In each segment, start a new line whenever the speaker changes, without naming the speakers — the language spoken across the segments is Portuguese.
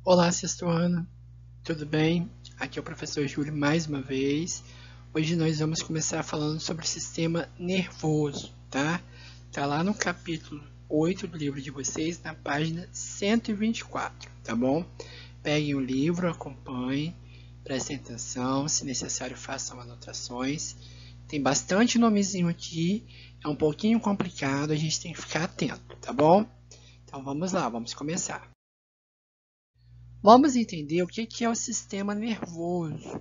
Olá, sexto ano, tudo bem? Aqui é o professor Júlio mais uma vez. Hoje nós vamos começar falando sobre o sistema nervoso, tá? Tá lá no capítulo 8 do livro de vocês, na página 124, tá bom? Peguem o livro, acompanhem, prestem atenção, se necessário façam anotações. Tem bastante nomezinho aqui, é um pouquinho complicado, a gente tem que ficar atento, tá bom? Então vamos lá, vamos começar. Vamos entender o que é o sistema nervoso.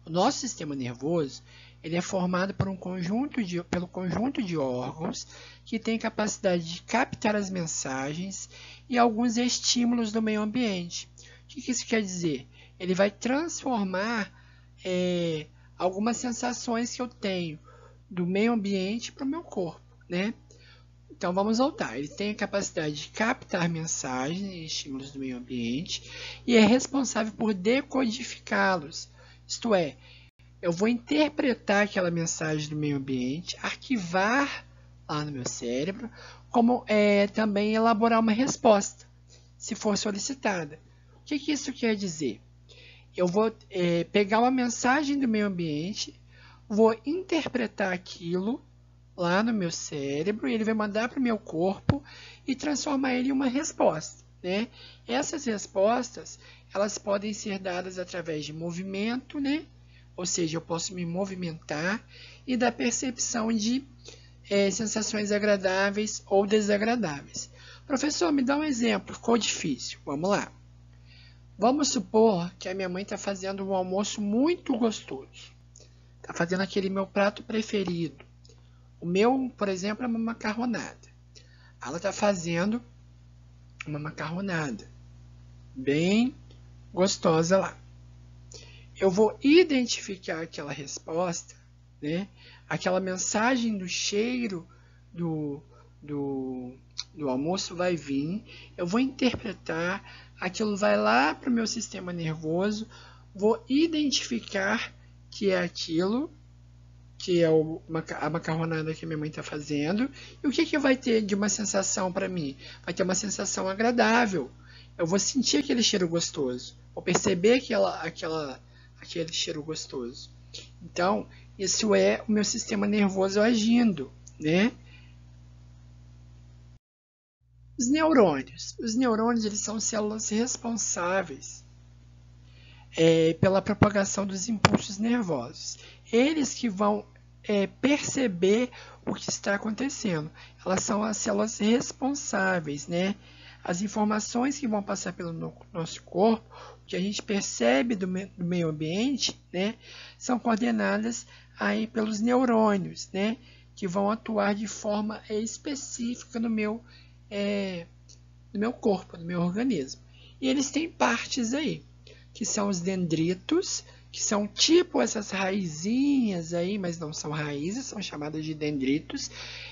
O nosso sistema nervoso ele é formado por pelo conjunto de órgãos que tem capacidade de captar as mensagens e alguns estímulos do meio ambiente. O que isso quer dizer? Ele vai transformar algumas sensações que eu tenho do meio ambiente para o meu corpo, né? Então vamos voltar. Ele tem a capacidade de captar mensagens e estímulos do meio ambiente e é responsável por decodificá-los. Isto é, eu vou interpretar aquela mensagem do meio ambiente, arquivar lá no meu cérebro, como também elaborar uma resposta, se for solicitada. O que isso quer dizer? Eu vou pegar uma mensagem do meio ambiente, vou interpretar aquilo lá no meu cérebro, e ele vai mandar para o meu corpo e transformar ele em uma resposta, né? Essas respostas, elas podem ser dadas através de movimento, né? Ou seja, eu posso me movimentar e da percepção de sensações agradáveis ou desagradáveis. Professor, me dá um exemplo, ficou difícil. Vamos lá. Vamos supor que a minha mãe está fazendo um almoço muito gostoso. Está fazendo aquele meu prato preferido. O meu, por exemplo, é uma macarronada. Ela está fazendo uma macarronada bem gostosa lá. Eu vou identificar aquela resposta, né? Aquela mensagem do cheiro do almoço vai vir, eu vou interpretar, aquilo vai lá para o meu sistema nervoso, vou identificar que é aquilo, que é a macarronada que minha mãe está fazendo, e o que vai ter de uma sensação para mim? Vai ter uma sensação agradável. Eu vou sentir aquele cheiro gostoso, vou perceber aquele cheiro gostoso. Então, isso é o meu sistema nervoso agindo, né? Os neurônios eles são células responsáveis pela propagação dos impulsos nervosos. Eles que vão perceber o que está acontecendo. Elas são as células responsáveis, né? As informações que vão passar pelo nosso corpo, o que a gente percebe do meio ambiente, né, são coordenadas aí pelos neurônios, né, que vão atuar de forma específica no meu corpo, no meu organismo. E eles têm partes aí, que são os dendritos, que são tipo essas raizinhas aí, mas não são raízes, são chamadas de dendritos.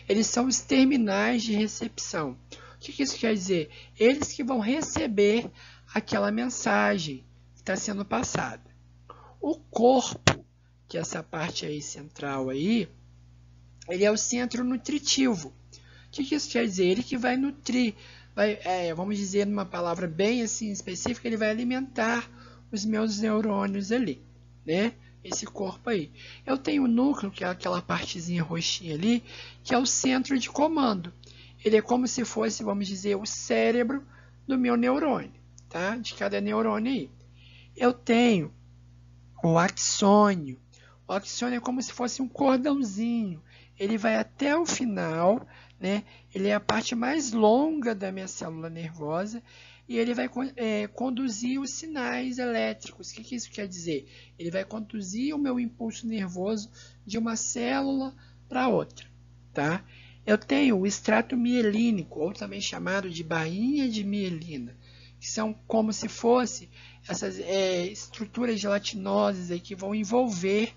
Eles são os terminais de recepção. O que isso quer dizer? Eles que vão receber aquela mensagem que está sendo passada. O corpo, que é essa parte aí central aí, ele é o centro nutritivo. O que isso quer dizer? Ele que vai nutrir, vamos dizer numa palavra bem assim específica, ele vai alimentar os meus neurônios ali, né? Esse corpo aí. Eu tenho o núcleo, que é aquela partezinha roxinha ali, que é o centro de comando. Ele é como se fosse, vamos dizer, o cérebro do meu neurônio, tá? De cada neurônio aí. Eu tenho o axônio. O axônio é como se fosse um cordãozinho. Ele vai até o final, né? Ele é a parte mais longa da minha célula nervosa e ele vai conduzir os sinais elétricos. O que isso quer dizer? Ele vai conduzir o meu impulso nervoso de uma célula para outra, tá? Eu tenho o extrato mielínico, ou também chamado de bainha de mielina, que são como se fosse essas estruturas gelatinosas aí que vão envolver,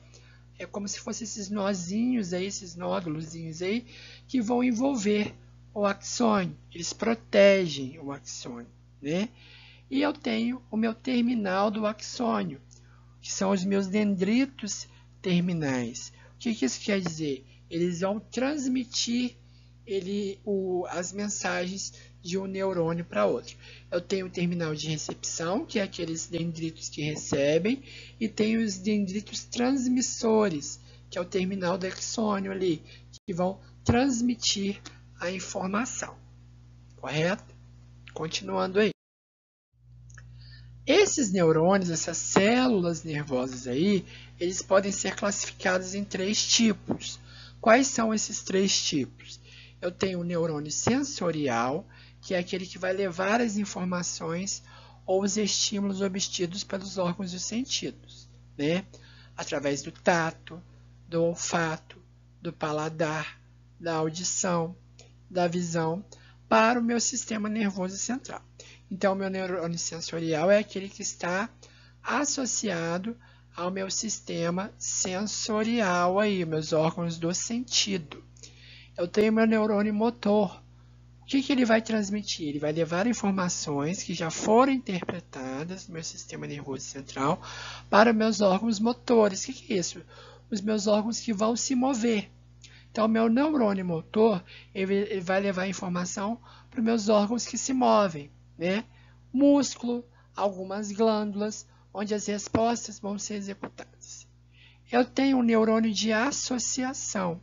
como se fossem esses nozinhos aí, esses nódulozinhos aí, que vão envolver o axônio. Eles protegem o axônio, né? E eu tenho o meu terminal do axônio, que são os meus dendritos terminais. O que isso quer dizer? Eles vão transmitir as mensagens de um neurônio para outro. Eu tenho o terminal de recepção, que é aqueles dendritos que recebem, e tenho os dendritos transmissores, que é o terminal do axônio ali, que vão transmitir a informação. Correto? Continuando aí. Esses neurônios, essas células nervosas aí, eles podem ser classificados em 3 tipos. Quais são esses 3 tipos? Eu tenho o neurônio sensorial, que é aquele que vai levar as informações ou os estímulos obtidos pelos órgãos dos sentidos, né? Através do tato, do olfato, do paladar, da audição, da visão, para o meu sistema nervoso central. Então, o meu neurônio sensorial é aquele que está associado ao meu sistema sensorial aí, meus órgãos do sentido. Eu tenho meu neurônio motor. O que ele vai transmitir? Ele vai levar informações que já foram interpretadas no meu sistema nervoso central para meus órgãos motores. O que é isso? Os meus órgãos que vão se mover. Então, o meu neurônio motor ele vai levar informação para os meus órgãos que se movem, né? Músculo, algumas glândulas, onde as respostas vão ser executadas. Eu tenho um neurônio de associação.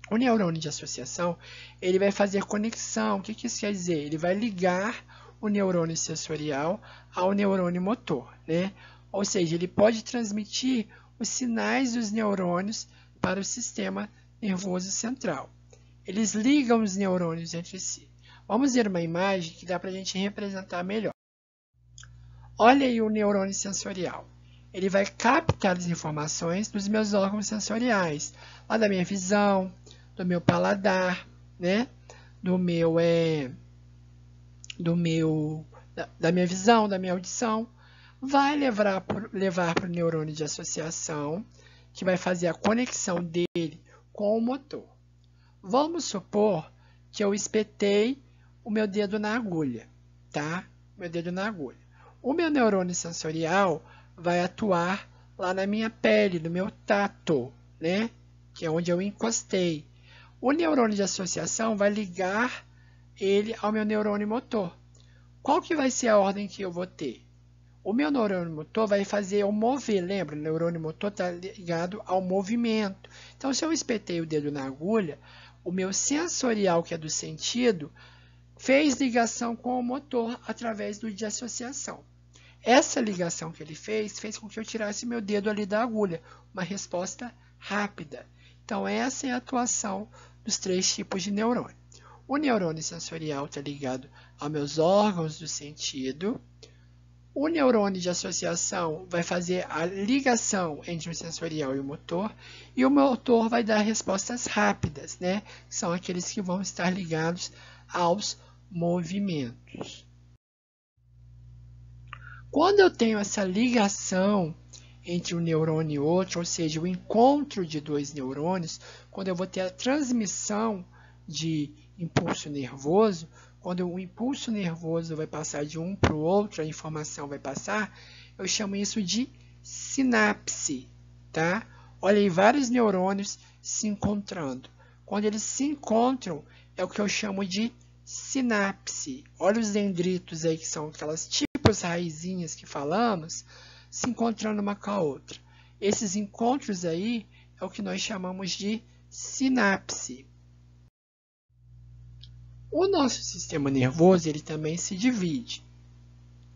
O neurônio de associação, ele vai fazer conexão. O que isso quer dizer? Ele vai ligar o neurônio sensorial ao neurônio motor, né? Ou seja, ele pode transmitir os sinais dos neurônios para o sistema nervoso central. Eles ligam os neurônios entre si. Vamos ver uma imagem que dá para a gente representar melhor. Olha aí o neurônio sensorial. Ele vai captar as informações dos meus órgãos sensoriais, lá da minha visão, do meu paladar, né? Da minha visão, da minha audição. Vai levar para o neurônio de associação, que vai fazer a conexão dele com o motor. Vamos supor que eu espetei o meu dedo na agulha, tá? Meu dedo na agulha. O meu neurônio sensorial vai atuar lá na minha pele, no meu tato, né? Que é onde eu encostei. O neurônio de associação vai ligar ele ao meu neurônio motor. Qual que vai ser a ordem que eu vou ter? O meu neurônio motor vai fazer eu mover, lembra? O neurônio motor está ligado ao movimento. Então, se eu espetei o dedo na agulha, o meu sensorial, que é do sentido, fez ligação com o motor através do de associação. Essa ligação que ele fez com que eu tirasse meu dedo ali da agulha. Uma resposta rápida. Então, essa é a atuação dos 3 tipos de neurônio. O neurônio sensorial está ligado aos meus órgãos do sentido. O neurônio de associação vai fazer a ligação entre o sensorial e o motor. E o motor vai dar respostas rápidas, né? Que são aqueles que vão estar ligados aos movimentos. Quando eu tenho essa ligação entre um neurônio e outro, ou seja, o encontro de 2 neurônios, quando eu vou ter a transmissão de impulso nervoso, quando o impulso nervoso vai passar de um para o outro, a informação vai passar, eu chamo isso de sinapse, tá? Olha aí, vários neurônios se encontrando. Quando eles se encontram, é o que eu chamo de sinapse. Olha os dendritos aí, que são aquelas tipos raizinhas que falamos, se encontrando uma com a outra. Esses encontros aí é o que nós chamamos de sinapse. O nosso sistema nervoso ele também se divide.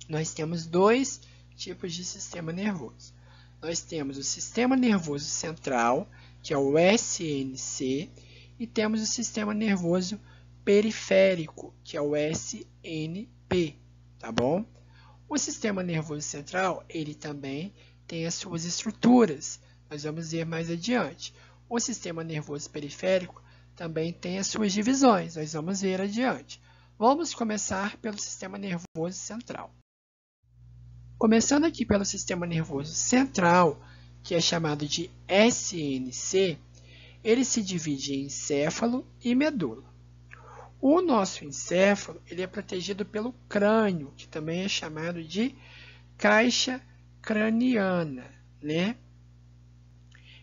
Nós temos 2 tipos de sistema nervoso. Nós temos o sistema nervoso central, que é o SNC, e temos o sistema nervoso periférico, que é o SNP, tá bom? O sistema nervoso central, ele também tem as suas estruturas. Nós vamos ver mais adiante. O sistema nervoso periférico também tem as suas divisões. Nós vamos ver adiante. Vamos começar pelo sistema nervoso central. Começando aqui pelo sistema nervoso central, que é chamado de SNC, ele se divide em encéfalo e medula. O nosso encéfalo ele é protegido pelo crânio, que também é chamado de caixa craniana, né?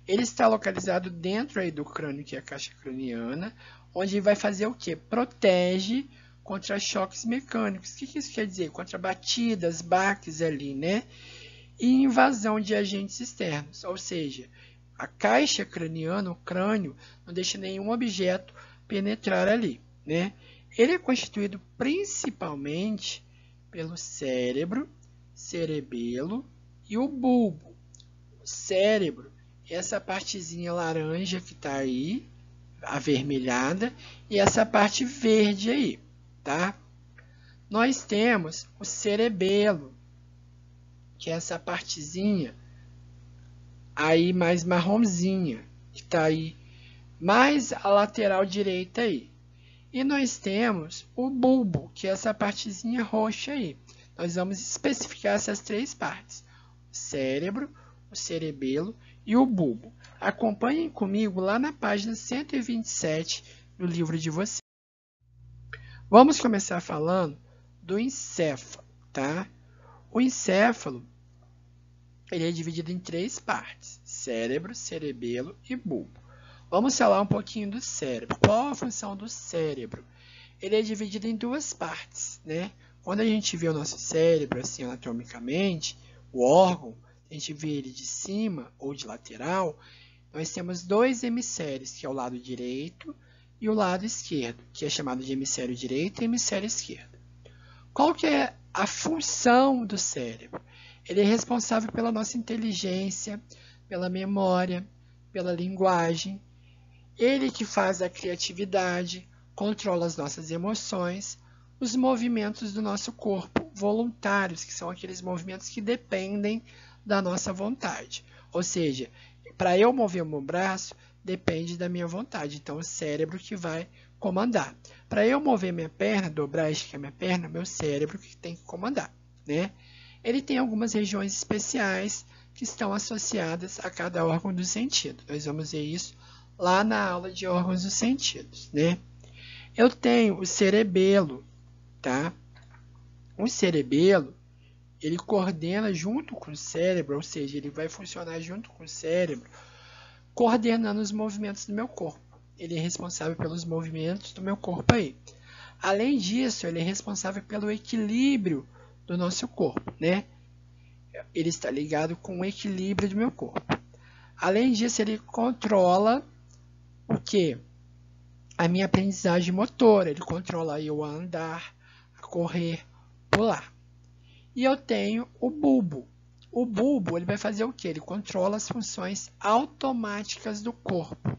Ele está localizado dentro aí do crânio, que é a caixa craniana, onde vai fazer o quê? Protege contra choques mecânicos. O que isso quer dizer? Contra batidas, baques ali, né? E invasão de agentes externos, ou seja, a caixa craniana, o crânio, não deixa nenhum objeto penetrar ali, né? Ele é constituído principalmente pelo cérebro, cerebelo e o bulbo. O cérebro é essa partezinha laranja que está aí, avermelhada, e essa parte verde aí, tá? Nós temos o cerebelo, que é essa partezinha aí mais marronzinha, que está aí mais a lateral direita aí. E nós temos o bulbo, que é essa partezinha roxa aí. Nós vamos especificar essas três partes: o cérebro, o cerebelo e o bulbo. Acompanhem comigo lá na página 127 do livro de vocês. Vamos começar falando do encéfalo, tá? O encéfalo ele é dividido em três partes: cérebro, cerebelo e bulbo. Vamos falar um pouquinho do cérebro. Qual a função do cérebro? Ele é dividido em duas partes, né? Quando a gente vê o nosso cérebro assim anatomicamente, o órgão, a gente vê ele de cima ou de lateral, nós temos dois hemisférios, que é o lado direito e o lado esquerdo, que é chamado de hemisfério direito e hemisfério esquerdo. Qual que é a função do cérebro? Ele é responsável pela nossa inteligência, pela memória, pela linguagem. Ele que faz a criatividade, controla as nossas emoções, os movimentos do nosso corpo, voluntários, que são aqueles movimentos que dependem da nossa vontade. Ou seja, para eu mover o meu braço, depende da minha vontade. Então, o cérebro que vai comandar. Para eu mover minha perna, dobrar e esticar minha perna, meu cérebro que tem que comandar, né? Ele tem algumas regiões especiais que estão associadas a cada órgão do sentido. Nós vamos ver isso lá na aula de órgãos dos sentidos, né? Eu tenho o cerebelo, tá? O cerebelo, ele coordena junto com o cérebro, ou seja, ele vai funcionar junto com o cérebro, coordenando os movimentos do meu corpo. Ele é responsável pelos movimentos do meu corpo aí. Além disso, ele é responsável pelo equilíbrio do nosso corpo, né? Ele está ligado com o equilíbrio do meu corpo. Além disso, ele controla o quê? A minha aprendizagem motora. Ele controla eu a andar, a correr, pular. E eu tenho o bulbo. O bulbo ele vai fazer o quê? Ele controla as funções automáticas do corpo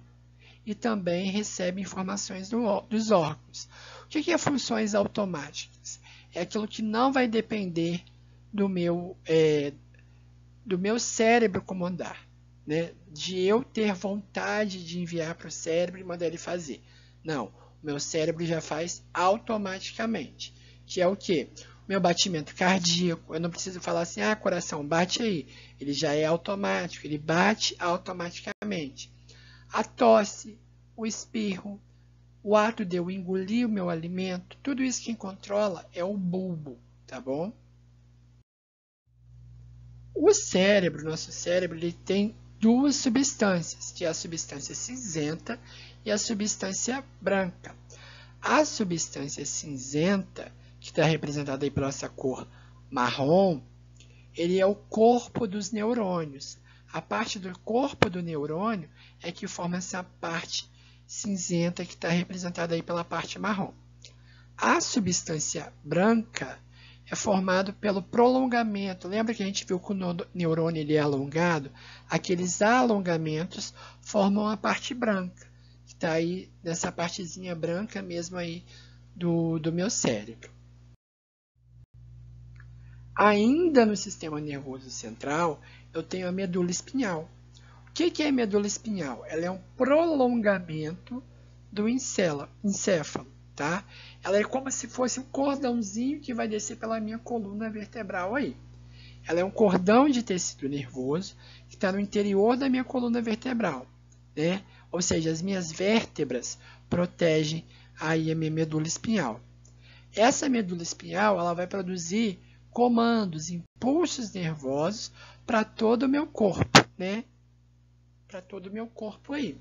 e também recebe informações dos órgãos. O que é funções automáticas? É aquilo que não vai depender do meu cérebro comandar, né? De eu ter vontade de enviar para o cérebro e mandar ele fazer. Não, o meu cérebro já faz automaticamente, que é o quê? O meu batimento cardíaco, eu não preciso falar assim, coração, bate aí. Ele já é automático, ele bate automaticamente. A tosse, o espirro, o ato de eu engolir o meu alimento, tudo isso quem controla é o bulbo, tá bom? O cérebro, nosso cérebro, ele tem duas substâncias, que é a substância cinzenta e a substância branca. A substância cinzenta, que está representada aí pela essa cor marrom, ele é o corpo dos neurônios. A parte do corpo do neurônio é que forma essa parte cinzenta que está representada aí pela parte marrom. A substância branca é formado pelo prolongamento. Lembra que a gente viu que o neurônio ele é alongado? Aqueles alongamentos formam a parte branca, que está aí nessa partezinha branca mesmo aí do meu cérebro. Ainda no sistema nervoso central, eu tenho a medula espinhal. O que é a medula espinhal? Ela é um prolongamento do encéfalo, tá? Ela é como se fosse um cordãozinho que vai descer pela minha coluna vertebral aí. Ela é um cordão de tecido nervoso que está no interior da minha coluna vertebral, né? Ou seja, as minhas vértebras protegem aí a minha medula espinhal. Essa medula espinhal ela vai produzir comandos, impulsos nervosos para todo o meu corpo, né? Para todo o meu corpo aí.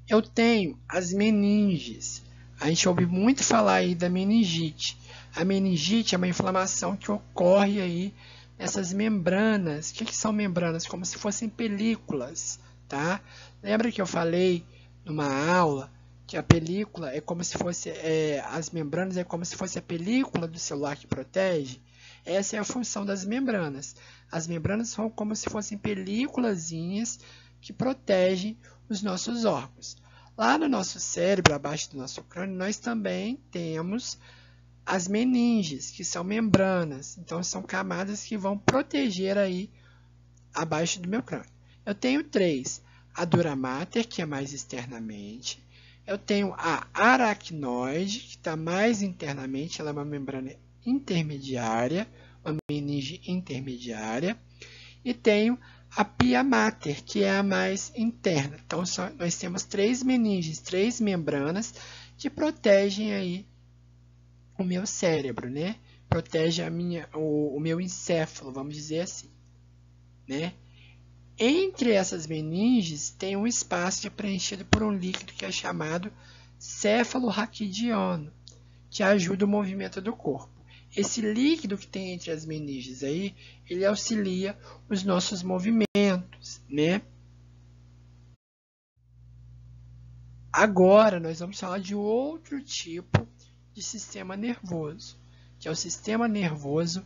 Eu tenho as meninges. A gente ouve muito falar aí da meningite. A meningite é uma inflamação que ocorre aí nessas membranas. O que são membranas? Como se fossem películas, tá? Lembra que eu falei numa aula que a película é como se fosse, as membranas é como se fosse a película do celular que protege? Essa é a função das membranas. As membranas são como se fossem películazinhas que protegem os nossos órgãos. Lá no nosso cérebro, abaixo do nosso crânio, nós também temos as meninges, que são membranas. Então, são camadas que vão proteger aí abaixo do meu crânio. Eu tenho 3. A dura mater, que é mais externamente. Eu tenho a aracnoide, que está mais internamente, ela é uma membrana intermediária, uma meninge intermediária. E tenho a pia mater, que é a mais interna. Então, nós temos 3 meninges, 3 membranas que protegem aí o meu cérebro, né? Protege o meu encéfalo, vamos dizer assim, né? Entre essas meninges tem um espaço que é preenchido por um líquido que é chamado céfalo raquidiano, que ajuda o movimento do corpo. Esse líquido que tem entre as meninges aí, ele auxilia os nossos movimentos, né? Agora nós vamos falar de outro tipo de sistema nervoso, que é o sistema nervoso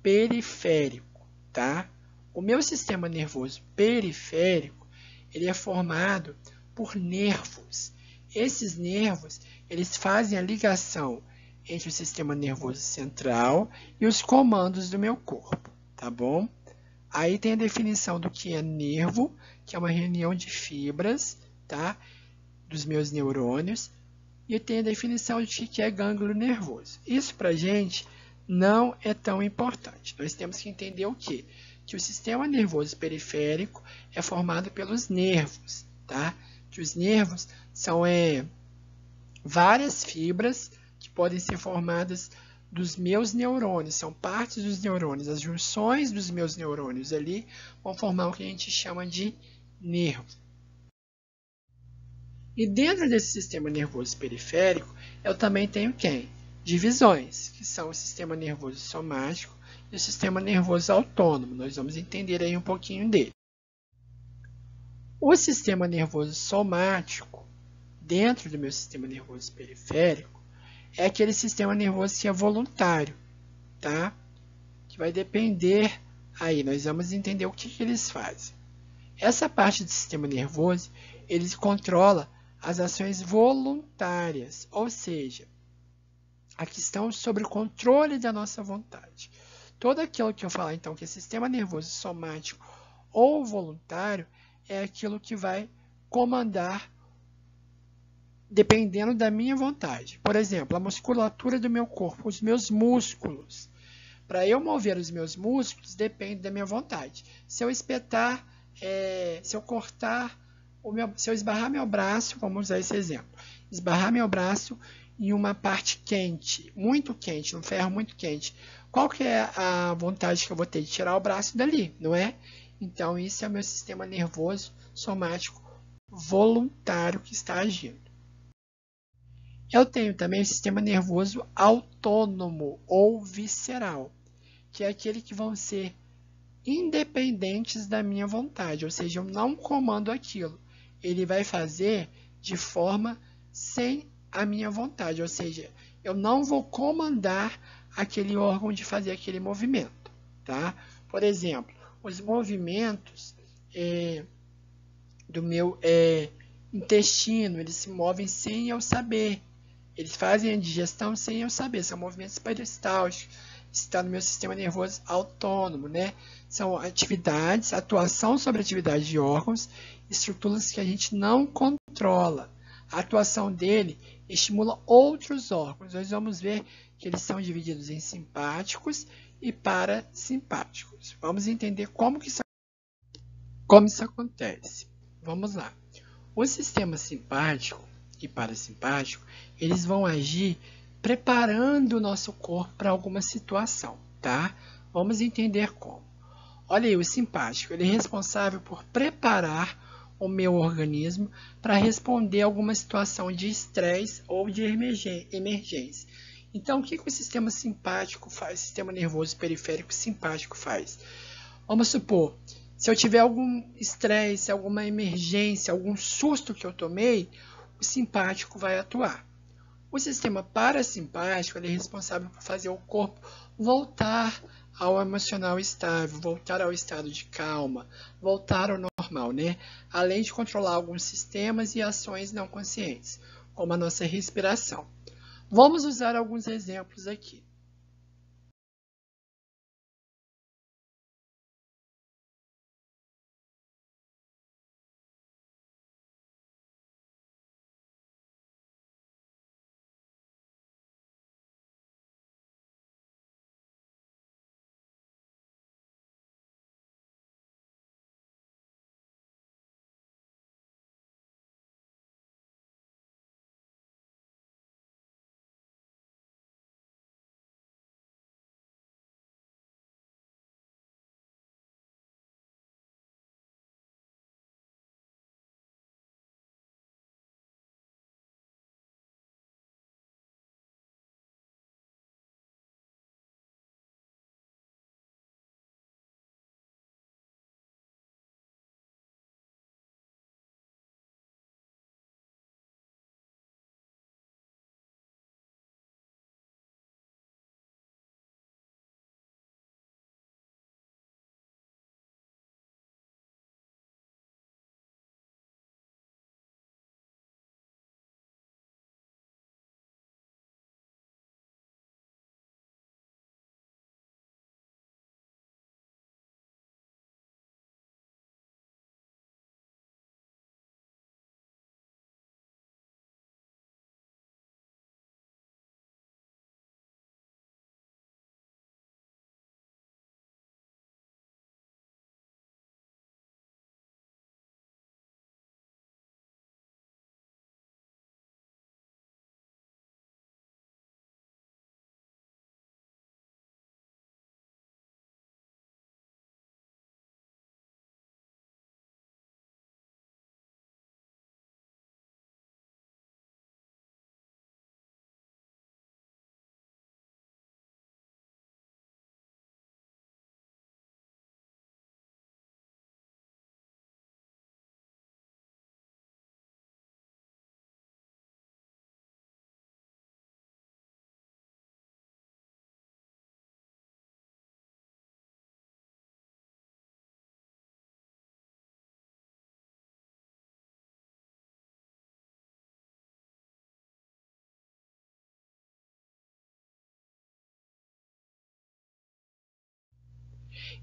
periférico, tá? O meu sistema nervoso periférico, ele é formado por nervos. Esses nervos, eles fazem a ligação entre o sistema nervoso central e os comandos do meu corpo, tá bom? Aí tem a definição do que é nervo, que é uma reunião de fibras, tá? Dos meus neurônios, e tem a definição de que é gânglio nervoso. Isso para a gente não é tão importante. Nós temos que entender o quê? Que o sistema nervoso periférico é formado pelos nervos, tá? Que os nervos são várias fibras que podem ser formadas dos meus neurônios, são partes dos neurônios, as junções dos meus neurônios ali vão formar o que a gente chama de nervo. E dentro desse sistema nervoso periférico, eu também tenho quem? Divisões, que são o sistema nervoso somático e o sistema nervoso autônomo. Nós vamos entender aí um pouquinho dele. O sistema nervoso somático, dentro do meu sistema nervoso periférico, é aquele sistema nervoso que é voluntário, tá? Que vai depender aí, nós vamos entender o que eles fazem. Essa parte do sistema nervoso, ele controla as ações voluntárias, ou seja, a questão sobre o controle da nossa vontade. Todo aquilo que eu falar, então, que é sistema nervoso somático ou voluntário, é aquilo que vai comandar dependendo da minha vontade. Por exemplo, a musculatura do meu corpo, os meus músculos. Para eu mover os meus músculos, depende da minha vontade. Se eu espetar, se eu cortar, se eu esbarrar meu braço, vamos usar esse exemplo, esbarrar meu braço em uma parte quente, muito quente, um ferro muito quente, qual que é a vontade que eu vou ter de tirar o braço dali, não é? Então, isso é o meu sistema nervoso somático voluntário que está agindo. Eu tenho também o sistema nervoso autônomo ou visceral, que é aquele que vão ser independentes da minha vontade, ou seja, eu não comando aquilo. Ele vai fazer de forma sem a minha vontade, ou seja, eu não vou comandar aquele órgão de fazer aquele movimento, tá? Por exemplo, os movimentos do meu intestino, eles se movem sem eu saber. Eles fazem a digestão sem eu saber. São movimentos peristálticos. Está no meu sistema nervoso autônomo, né? São atividades, atuação sobre atividades de órgãos, estruturas que a gente não controla. A atuação dele estimula outros órgãos. Nós vamos ver que eles são divididos em simpáticos e parasimpáticos. Vamos entender como isso acontece. Vamos lá. O sistema simpático e parasimpático, eles vão agir preparando o nosso corpo para alguma situação, tá? Vamos entender como. Olha aí, o simpático, ele é responsável por preparar o meu organismo para responder a alguma situação de estresse ou de emergência. Então, o que o sistema simpático faz? O sistema nervoso periférico simpático faz? Vamos supor, se eu tiver algum estresse, alguma emergência, algum susto que eu tomei, o simpático vai atuar. O sistema parasimpático ele é responsável por fazer o corpo voltar ao emocional estável, voltar ao estado de calma, voltar ao normal, né? Além de controlar alguns sistemas e ações não conscientes, como a nossa respiração. Vamos usar alguns exemplos aqui.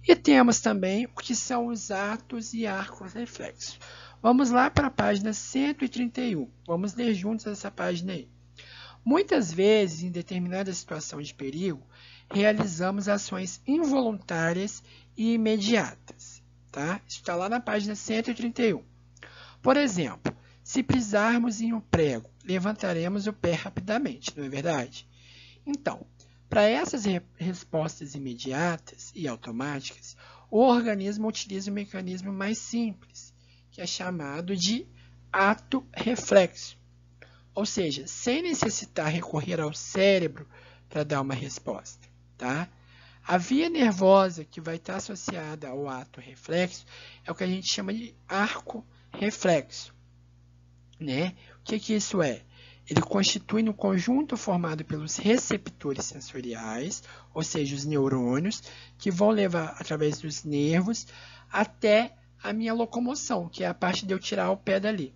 E temos também o que são os atos e arcos reflexos. Vamos lá para a página 131. Vamos ler juntos essa página aí. Muitas vezes, em determinada situação de perigo, realizamos ações involuntárias e imediatas. Tá? Isso está lá na página 131. Por exemplo, se pisarmos em um prego, levantaremos o pé rapidamente, não é verdade? Então, para essas respostas imediatas e automáticas, o organismo utiliza um mecanismo mais simples, que é chamado de ato reflexo. Ou seja, sem necessitar recorrer ao cérebro para dar uma resposta. Tá? A via nervosa que vai estar associada ao ato reflexo é o que a gente chama de arco reflexo. Né? O que isso é? Ele constitui um conjunto formado pelos receptores sensoriais, ou seja, os neurônios, que vão levar através dos nervos até a minha locomoção, que é a parte de eu tirar o pé dali.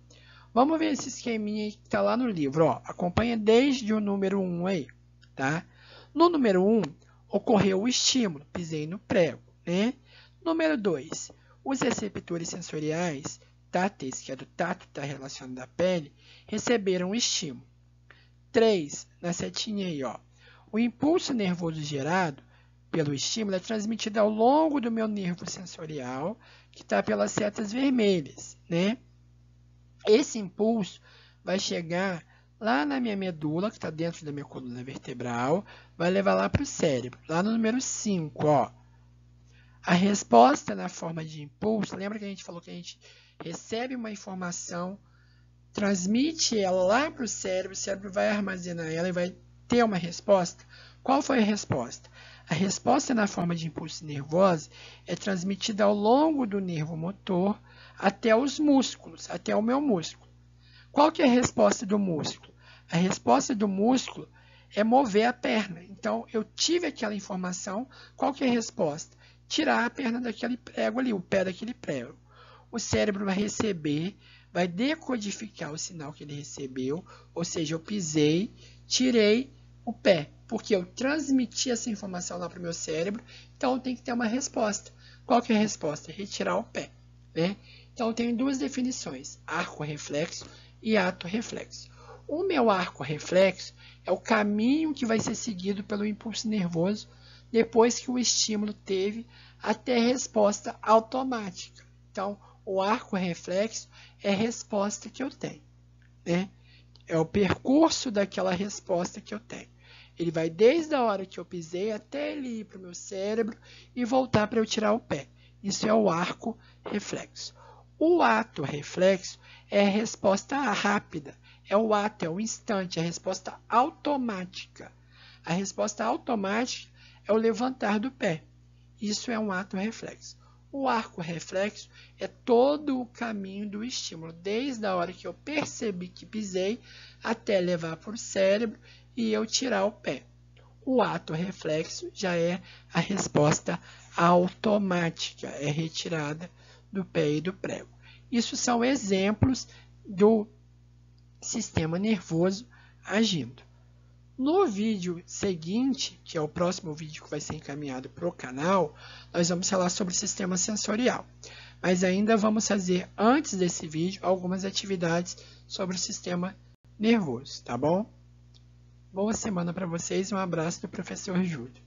Vamos ver esse esqueminha que está lá no livro. Ó, acompanha desde o número 1 aí. Tá? No número 1, ocorreu o estímulo, pisei no prego. Né? Número 2, os receptores sensoriais táteis, que é do tato, está relacionado à pele, receberam o estímulo. 3, na setinha aí, ó. O impulso nervoso gerado pelo estímulo é transmitido ao longo do meu nervo sensorial, que está pelas setas vermelhas, né? Esse impulso vai chegar lá na minha medula, que está dentro da minha coluna vertebral, vai levar lá para o cérebro, lá no número 5, ó. A resposta na forma de impulso, lembra que a gente falou que a gente recebe uma informação, transmite ela lá para o cérebro vai armazenar ela e vai ter uma resposta. Qual foi a resposta? A resposta na forma de impulso nervoso é transmitida ao longo do nervo motor até os músculos, até o meu músculo. Qual que é a resposta do músculo? A resposta do músculo é mover a perna. Então, eu tive aquela informação, qual que é a resposta? Tirar a perna daquele prego ali, o pé daquele prego. O cérebro vai receber, vai decodificar o sinal que ele recebeu, ou seja, eu pisei, tirei o pé, porque eu transmiti essa informação lá para o meu cérebro, então tem que ter uma resposta. Qual que é a resposta? Retirar o pé, né? Então, eu tenho duas definições, arco reflexo e ato reflexo. O meu arco reflexo é o caminho que vai ser seguido pelo impulso nervoso depois que o estímulo teve até a resposta automática. Então, o arco reflexo é a resposta que eu tenho, né? É o percurso daquela resposta que eu tenho. Ele vai desde a hora que eu pisei até ele ir para o meu cérebro e voltar para eu tirar o pé. Isso é o arco reflexo. O ato reflexo é a resposta rápida. É o ato, é o instante, é a resposta automática. A resposta automática é o levantar do pé. Isso é um ato reflexo. O arco reflexo é todo o caminho do estímulo, desde a hora que eu percebi que pisei até levar para o cérebro e eu tirar o pé. O ato reflexo já é a resposta automática, é retirada do pé e do prego. Isso são exemplos do sistema nervoso agindo. No vídeo seguinte, que é o próximo vídeo que vai ser encaminhado para o canal, nós vamos falar sobre o sistema sensorial. Mas ainda vamos fazer, antes desse vídeo, algumas atividades sobre o sistema nervoso, tá bom? Boa semana para vocês e um abraço do professor Júlio.